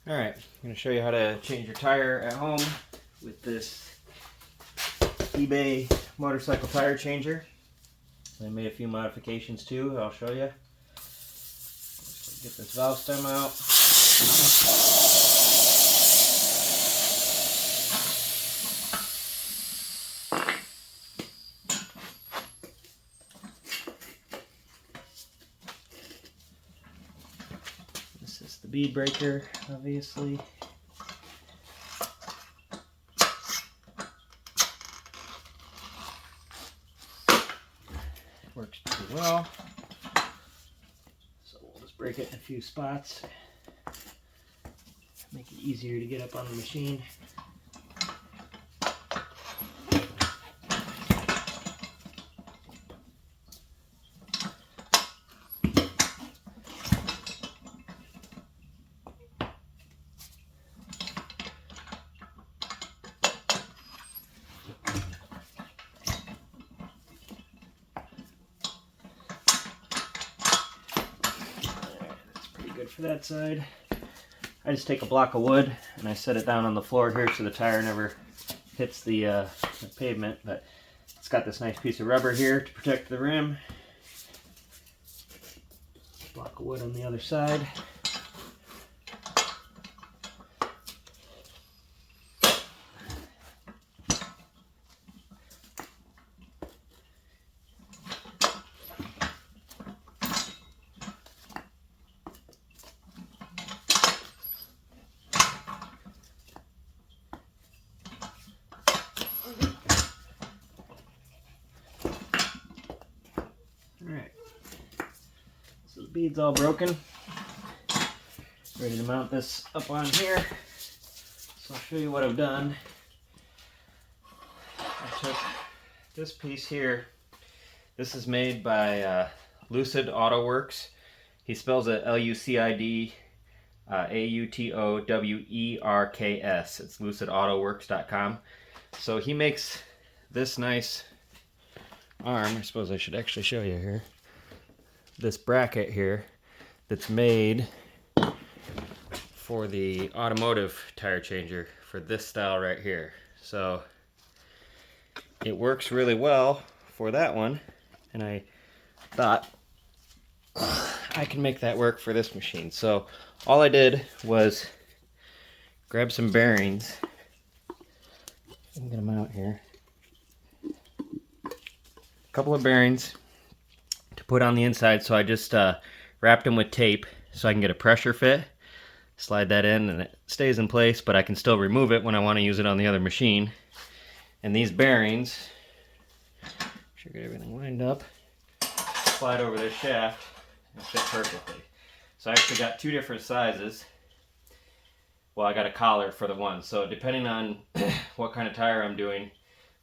Alright, I'm going to show you how to change your tire at home with this eBay motorcycle tire changer. I made a few modifications too, I'll show you. Get this valve stem out. This is the bead breaker, obviously. Works pretty well. So we'll just break it in a few spots. Make it easier to get up on the machine. Good for that side. I just take a block of wood and I set it down on the floor here so the tire never hits the pavement, but it's got this nice piece of rubber here to protect the rim. Block of wood on the other side. Alright, so the bead's all broken. Ready to mount this up on here. So I'll show you what I've done. I took this piece here. This is made by LucidAutoWerks. He spells it LucidAutoWerks. It's LucidAutoWerks.com. So he makes this nice arm. I suppose I should actually show you here. This bracket here that's made for the automotive tire changer for this style right here. So it works really well for that one, and I thought I can make that work for this machine. So all I did was grab some bearings. I'm gonna mount here. Couple of bearings to put on the inside, so I just wrapped them with tape so I can get a pressure fit. Slide that in and it stays in place, but I can still remove it when I want to use it on the other machine. And these bearings, sure get everything lined up, slide over this shaft and fit perfectly. So I actually got two different sizes. Well, I got a collar for the one, so depending on what kind of tire I'm doing,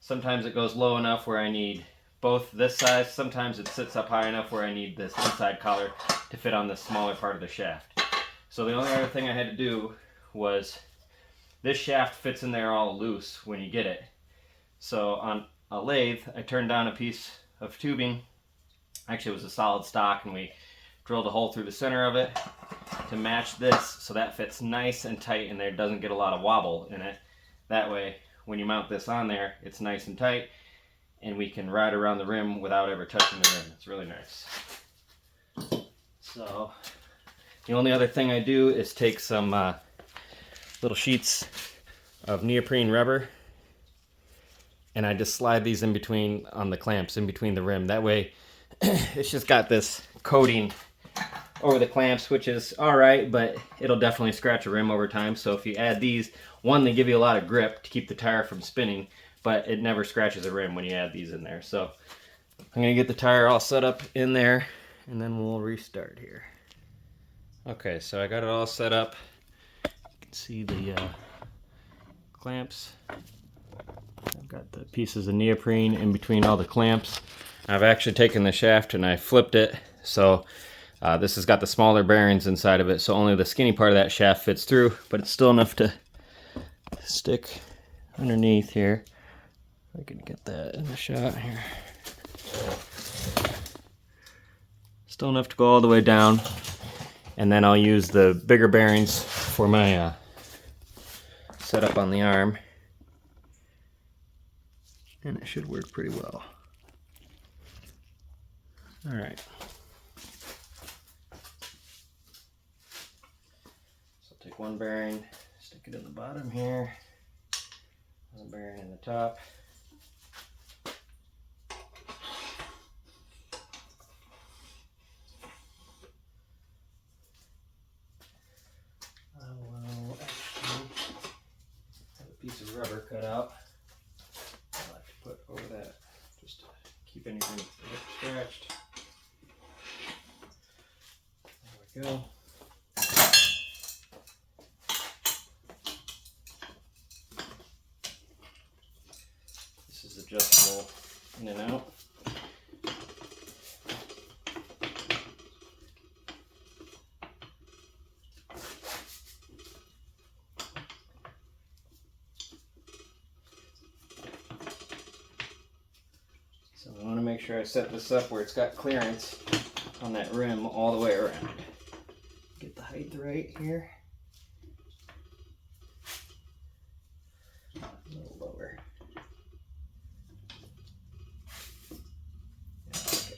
sometimes it goes low enough where I need both this size. Sometimes it sits up high enough where I need this inside collar to fit on the smaller part of the shaft. So the only other thing I had to do was, this shaft fits in there all loose when you get it. So on a lathe, I turned down a piece of tubing. Actually, it was a solid stock, and we drilled a hole through the center of it to match this, so that fits nice and tight in there. It doesn't get a lot of wobble in it. That way, when you mount this on there, it's nice and tight, and we can ride around the rim without ever touching the rim. It's really nice. So the only other thing I do is take some little sheets of neoprene rubber, and I just slide these in between on the clamps, in between the rim. That way it's just got this coating over the clamps, which is alright, but it'll definitely scratch a rim over time. So if you add these, one, they give you a lot of grip to keep the tire from spinning, but it never scratches a rim when you add these in there. So I'm going to get the tire all set up in there, and then we'll restart here. Okay, so I got it all set up. You can see the clamps. I've got the pieces of neoprene in between all the clamps. I've actually taken the shaft and I flipped it, so this has got the smaller bearings inside of it, so only the skinny part of that shaft fits through, but it's still enough to stick underneath here. I can get that in the shot here. Still enough to go all the way down. And then I'll use the bigger bearings for my setup on the arm. And it should work pretty well. All right. So take one bearing, stick it in the bottom here, one bearing in the top. I will actually have a piece of rubber cut out. I'll have to put over that just to keep anything scratched. There we go. This is adjustable in and out. So I want to make sure I set this up where it's got clearance on that rim all the way around. Get the height right here. A little lower. Yeah, okay.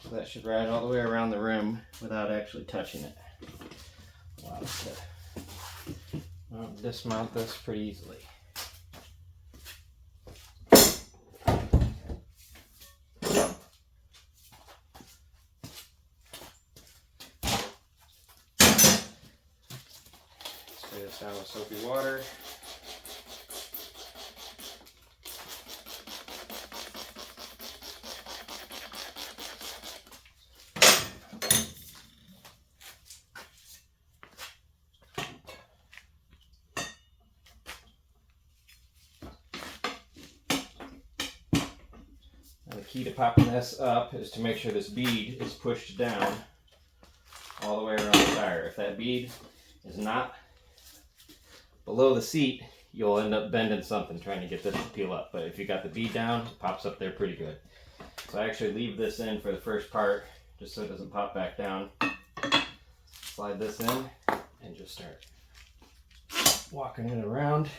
So that should ride all the way around the rim without actually touching it. Allow us to dismount this pretty easily. Spray this down with soapy water. The key to popping this up is to make sure this bead is pushed down all the way around the tire. If that bead is not below the seat, you'll end up bending something trying to get this to peel up. But if you got the bead down, it pops up there pretty good. So I actually leave this in for the first part just so it doesn't pop back down. Slide this in and just start walking it around.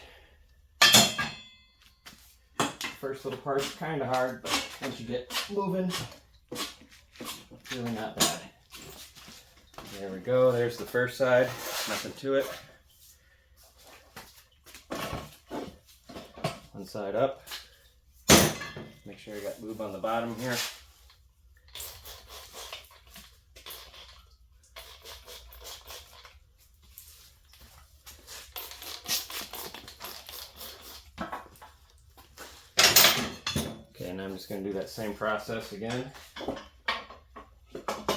First little part's kind of hard, but once you get moving, it's really not bad. There we go, there's the first side, nothing to it. One side up. Make sure I got lube on the bottom here. Okay, and I'm just going to do that same process again. Alright,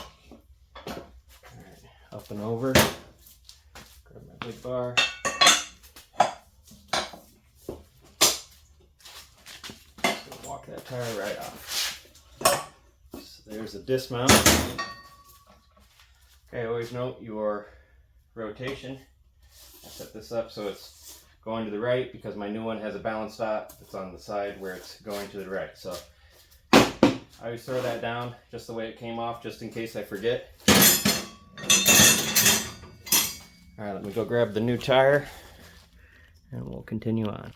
up and over. Grab my big bar. Just walk that tire right off. So there's the dismount. Okay, always note your rotation. I set this up so it's going to the right because my new one has a balance dot that's on the side where it's going to the right. So I always throw that down just the way it came off, just in case I forget. All right, let me go grab the new tire and we'll continue on.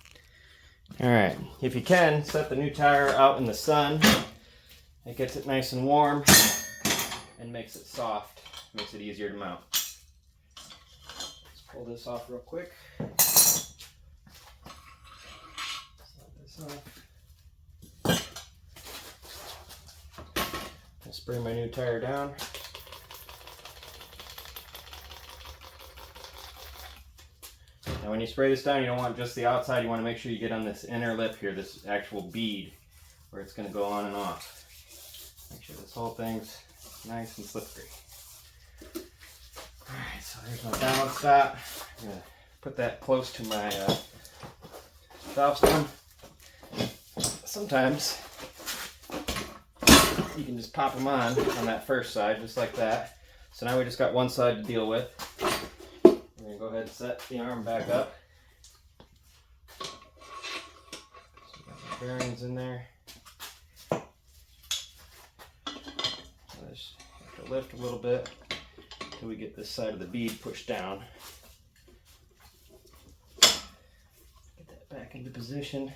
All right, if you can, set the new tire out in the sun. It gets it nice and warm and makes it soft, makes it easier to mount. Let's pull this off real quick. I spray my new tire down. Now when you spray this down, you don't want just the outside, you want to make sure you get on this inner lip here, this actual bead, where it's going to go on and off. Make sure this whole thing's nice and slippery. Alright, so there's my balance dot. I'm going to put that close to my valve stem. Sometimes you can just pop them on that first side, just like that. So now we just got one side to deal with. We're gonna go ahead and set the arm back up. So we got the bearings in there. Just have to lift a little bit until we get this side of the bead pushed down. Get that back into position.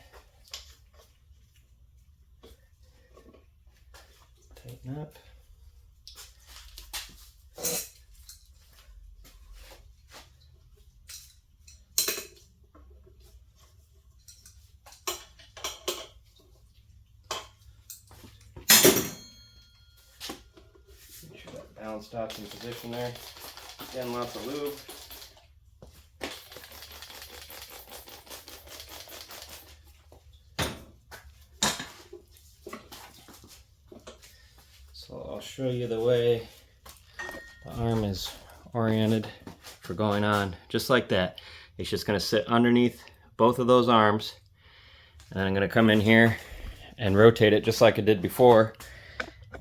Tighten up. Make sure that balance stops in position there. Again, lots of lube. So I'll show you the way the arm is oriented for going on, just like that. It's just going to sit underneath both of those arms, and then I'm going to come in here and rotate it just like I did before.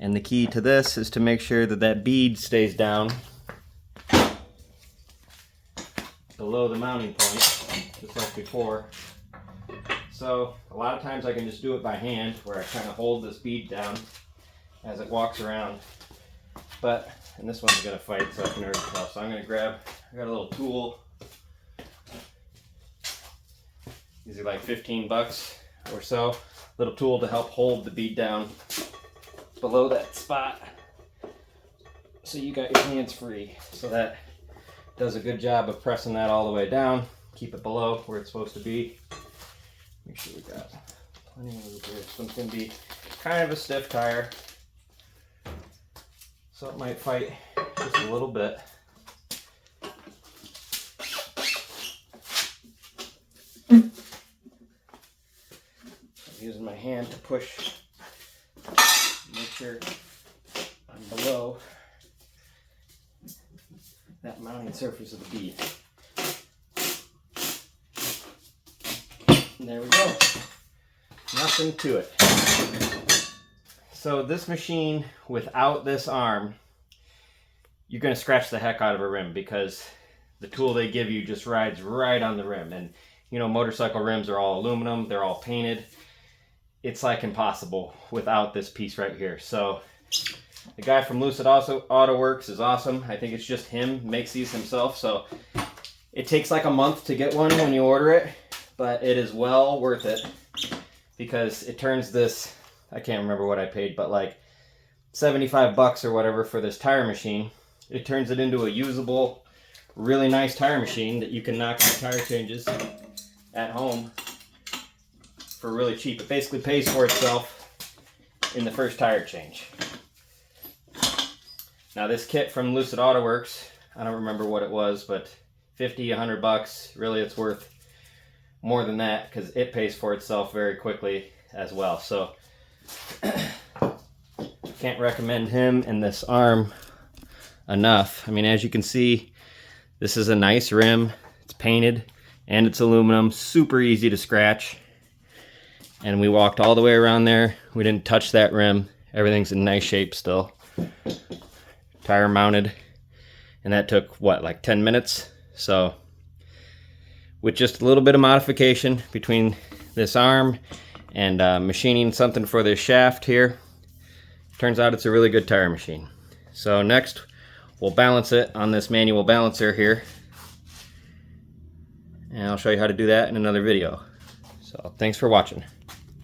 And the key to this is to make sure that that bead stays down below the mounting point, just like before. So a lot of times I can just do it by hand, where I kind of hold this bead down as it walks around. But, and this one's gonna fight, so I can already tell. So I'm gonna grab, I got a little tool. These are like 15 bucks or so. Little tool to help hold the bead down below that spot, so you got your hands free. So that does a good job of pressing that all the way down. Keep it below where it's supposed to be. Make sure we got plenty of lube here. This one's gonna be kind of a stiff tire, so it might fight just a little bit. I'm using my hand to push, make sure I'm below that mounting surface of the bead. And there we go. Nothing to it. So this machine, without this arm, you're going to scratch the heck out of a rim, because the tool they give you just rides right on the rim. And you know, motorcycle rims are all aluminum, they're all painted. It's like impossible without this piece right here. So the guy from LucidAutoWerks is awesome. I think it's just him, makes these himself. So it takes like a month to get one when you order it, but it is well worth it, because it turns this, I can't remember what I paid, but like 75 bucks or whatever for this tire machine. It turns it into a usable, really nice tire machine that you can knock out tire changes at home for really cheap. It basically pays for itself in the first tire change. Now this kit from LucidAutoWerks, I don't remember what it was, but 50, 100 bucks. Really, it's worth more than that, because it pays for itself very quickly as well. So can't recommend him and this arm enough. I mean, as you can see, this is a nice rim. It's painted and it's aluminum, super easy to scratch. And we walked all the way around there. We didn't touch that rim. Everything's in nice shape still. Tire mounted, and that took what, like 10 minutes? So with just a little bit of modification between this arm and machining something for this shaft here, turns out it's a really good tire machine. So next we'll balance it on this manual balancer here, and I'll show you how to do that in another video. So thanks for watching.